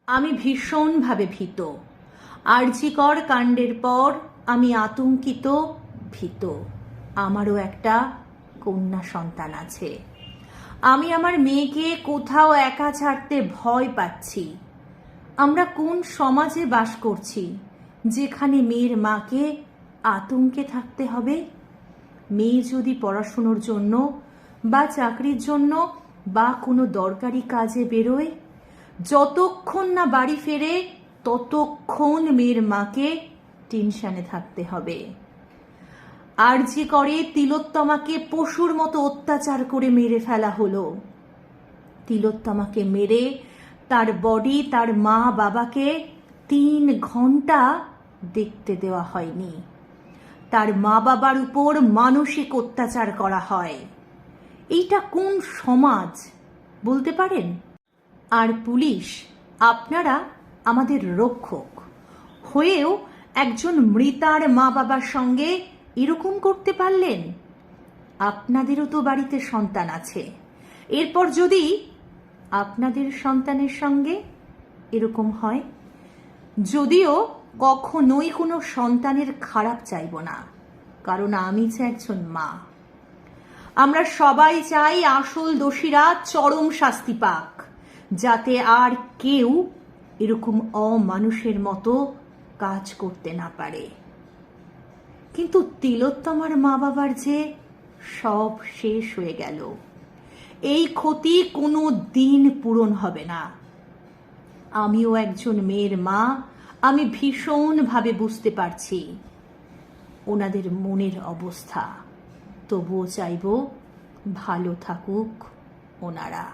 আমি ভীষণভাবে ভীত। আরজিকর কাণ্ডের পর আমি আতঙ্কিত, ভীত। আমারও একটা কন্যা সন্তান আছে। আমি আমার মেয়েকে কোথাও একা ছাড়তে ভয় পাচ্ছি। আমরা কোন সমাজে বাস করছি যেখানে মেয়ের মাকে আতঙ্কে থাকতে হবে? মেয়ে যদি পড়াশুনোর জন্য বা চাকরির জন্য বা কোনো দরকারি কাজে বেরোয়, যতক্ষণ না বাড়ি ফেরে ততক্ষণ মেয়ের মাকে টেনশনে থাকতে হবে। আরজি করে তিলোত্তমাকে পশুর মতো অত্যাচার করে মেরে ফেলা হলো। তিলোত্তমাকে মেরে তার বডি তার মা বাবাকে 3 ঘন্টা দেখতে দেওয়া হয়নি। তার মা বাবার উপর মানসিক অত্যাচার করা হয়। এইটা কোন সমাজ বলতে পারেন? আর পুলিশ, আপনারা আমাদের রক্ষক হয়েও একজন মৃতার মা বাবার সঙ্গে এরকম করতে পারলেন? আপনাদেরও তো বাড়িতে সন্তান আছে। এরপর যদি আপনাদের সন্তানের সঙ্গে এরকম হয়, যদিও কখনোই কোনো সন্তানের খারাপ চাইব না, কারণ আমি যে একজন মা। আমরা সবাই চাই আসল দোষীরা চরম শাস্তি পাক, যাতে আর কেউ এরকম অমানুষের মতো কাজ করতে না পারে। কিন্তু তিলোত্তমার মা বাবার যে সব শেষ হয়ে গেল। এই ক্ষতি কোনো দিন পূরণ হবে না। আমিও একজন মেয়ের মা। আমি ভীষণভাবে বুঝতে পারছি ওনাদের মনের অবস্থা। তবুও চাইব ভালো থাকুক ওনারা।